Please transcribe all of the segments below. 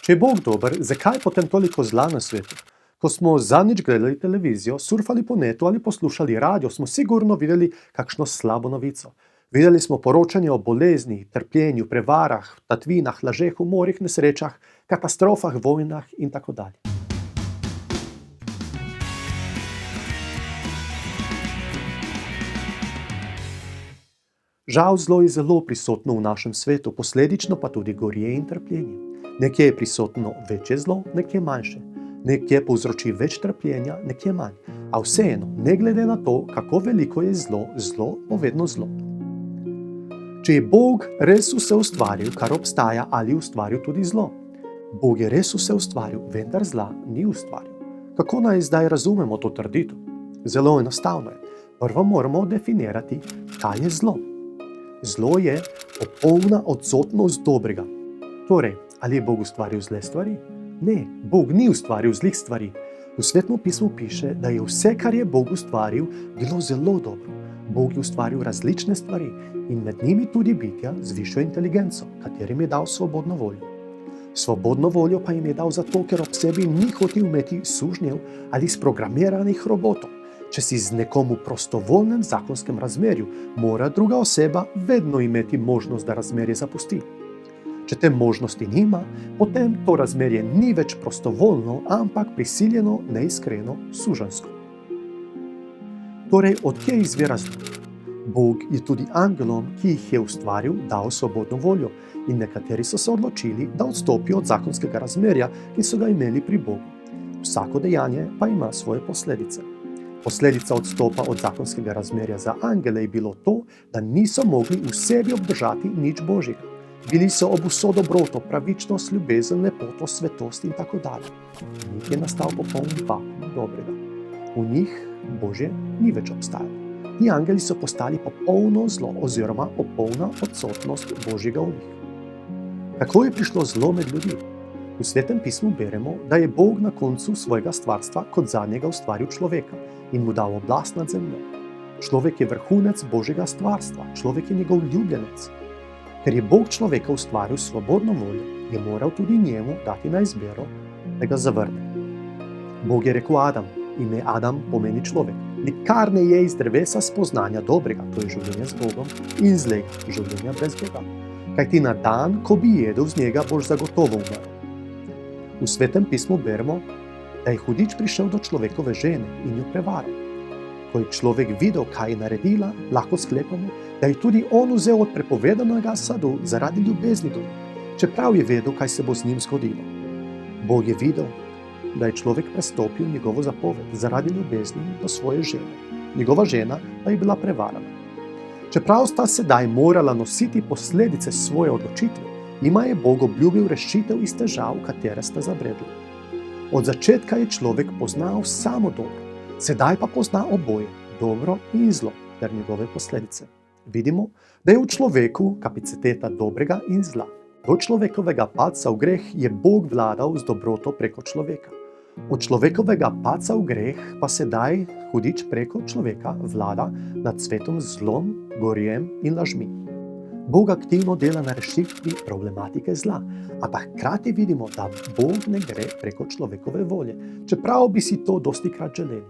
Če je Bog dober, zakaj potem toliko zla na svetu? Ko smo zadnjič gledali televizijo, surfali po netu ali poslušali radio, smo sigurno videli kakšno slabo novico. Videli smo poročanje o bolezni, trpljenju, prevarah, tatvinah, lažeh, umorih, nesrečah, katastrofah, vojnah in tako dalje. Žal, zlo je zelo prisotno v našem svetu, posledično pa tudi gorje in trpljenje. Nekje je prisotno večje zlo, nekje manjše. Nekje povzroči več trpljenja, nekje manj. A vseeno, ne glede na to, kako veliko je zlo, zlo bo vedno zlo. Če je Bog res vse ustvaril, kar obstaja, ali ustvaril tudi zlo? Bog je res vse ustvaril, vendar zla ni ustvaril. Kako naj zdaj razumemo to trditev? Zelo enostavno je. Prvo moramo definirati, kaj je zlo. Zlo je popolna odsotnost dobrega. Torej, ali je Bog ustvaril zle stvari? Ne, Bog ni ustvaril zlih stvari. V Svetem pismu piše, da je vse, kar je Bog ustvaril, bilo zelo dobro. Bog je ustvaril različne stvari in med njimi tudi bitja z višjo inteligenco, katerim je dal svobodno voljo. Svobodno voljo pa jim je dal zato, ker ob sebi ni hotel imeti sužnjev ali sprogramiranih robotov. Če si z nekom v prostovoljnem zakonskem razmerju, mora druga oseba vedno imeti možnost, da razmerje zapusti. Če te možnosti nima, potem to razmerje ni več prostovoljno, ampak prisiljeno, neiskreno, suženjsko. Torej, odkje izvira zlo? Bog je tudi angelom, ki jih je ustvaril, dal svobodno voljo in nekateri so se odločili, da odstopijo od zakonskega razmerja, ki so ga imeli pri Bogu. Vsako dejanje pa ima svoje posledice. Posledica odstopa od zakonskega razmerja za angele je bilo to, da niso mogli v sebi obdržati nič Božjega. Bili so ob vso dobroto, pravičnost, ljubezen, lepoto, svetost in tako dalje. V njih je nastal popoln vakuum dobrega. V njih Božje ni več obstajalo. Ti angeli so postali popolno zlo oziroma popolna odsotnost Božjega v njih. Kako je prišlo zlo med ljudi? V Svetem pismu beremo, da je Bog na koncu svojega stvarstva kot zadnjega ustvaril človeka in mu dal oblast nad zemljo. Človek je vrhunec Božjega stvarstva, človek je njegov ljubljenec. Ker je Bog človeka ustvaril svobodno voljo, je moral tudi njemu dati na izbiro, da ga zavrne. Bog je rekel Adam, ime Adam pomeni človek. Nikar ne je iz drevesa spoznanja dobrega, to je življenje z Bogom, in zlega, življenja brez Boga. Kajti na dan, ko bi jedel z njega, boš zagotovo umrl. V Svetem pismu beremo, da je hudič prišel do človekove žene in jo prevaral. Ko je človek videl, kaj je naredila, lahko sklepamo, da je tudi on vzel od prepovedanega sadu zaradi ljubezni do nje, čeprav je vedel, kaj se bo z njim zgodilo. Bog je videl, da je človek prestopil njegovo zapoved zaradi ljubezni do svoje žene. Njegova žena pa je bila prevarana. Čeprav sta sedaj morala nositi posledice svoje odločitve, jima je Bog obljubil rešitev iz težav, katere sta zabredli. Od začetka je človek poznal samo dobro, sedaj pa pozna oboje, dobro in zlo, ter njegove posledice. Vidimo, da je v človeku kapaciteta dobrega in zla. Do človekovega padca v greh je Bog vladal z dobroto preko človeka. Od človekovega padca v greh pa sedaj hudič preko človeka vlada nad svetom z zlom, gorjem in lažmi. Bog aktivno dela na rešitvi problematike zla, ampak hkrati vidimo, da Bog ne gre preko človekove volje, čeprav bi si to dostikrat želeli.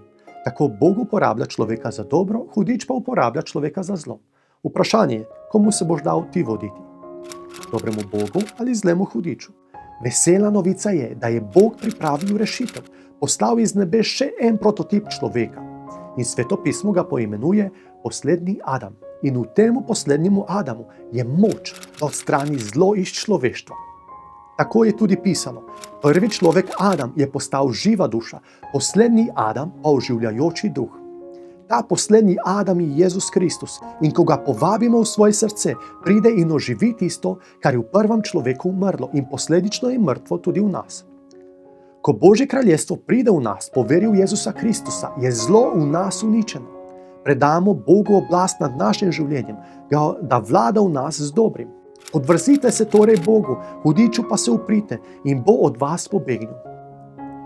Tako Bog uporablja človeka za dobro, hudič pa uporablja človeka za zlo. Vprašanje je, komu se boš dal ti voditi? Dobremu Bogu ali zlemu hudiču? Vesela novica je, da je Bog pripravil rešitev, poslal iz nebe še en prototip človeka. In Sveto pismo ga poimenuje poslednji Adam. In v temu poslednjemu Adamu je moč, da odstrani zlo iz človeštva. Tako je tudi pisano. Prvi človek Adam je postal živa duša, poslednji Adam pa oživljajoči duh. Ta poslednji Adam je Jezus Kristus in ko ga povabimo v svoje srce, pride in oživi tisto, kar je v prvem človeku umrlo in posledično je mrtvo tudi v nas. Ko Božje kraljestvo pride v nas po veri v Jezusa Kristusa, je zlo v nas uničeno. Predamo Bogu oblast nad našim življenjem, da vlada v nas z dobrim. Odvrzite se torej Bogu, hudiču pa se uprite in bo od vas pobegnil.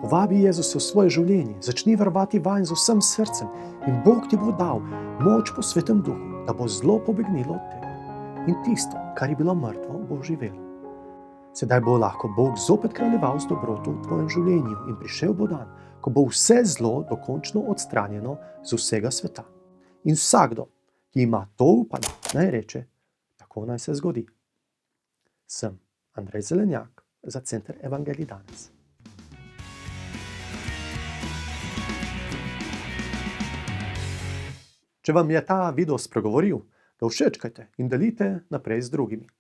Povabi Jezusa v svoje življenje, začni verovati vanj z vsem srcem in Bog ti bo dal moč po Svetem duhu, da bo zlo pobegnilo od tebe. In tisto, kar je bilo mrtvo, bo živelo. Sedaj bo lahko Bog zopet kraljeval z dobroto v tvojem življenju in prišel bo dan, ko bo vse zlo dokončno odstranjeno z vsega sveta. In vsakdo, ki ima to upanje, naj reče, tako naj se zgodi. Sem Andrej Zelenjak za Center Evangelij danes. Če vam je ta video spregovoril, ga všečkajte in delite naprej z drugimi.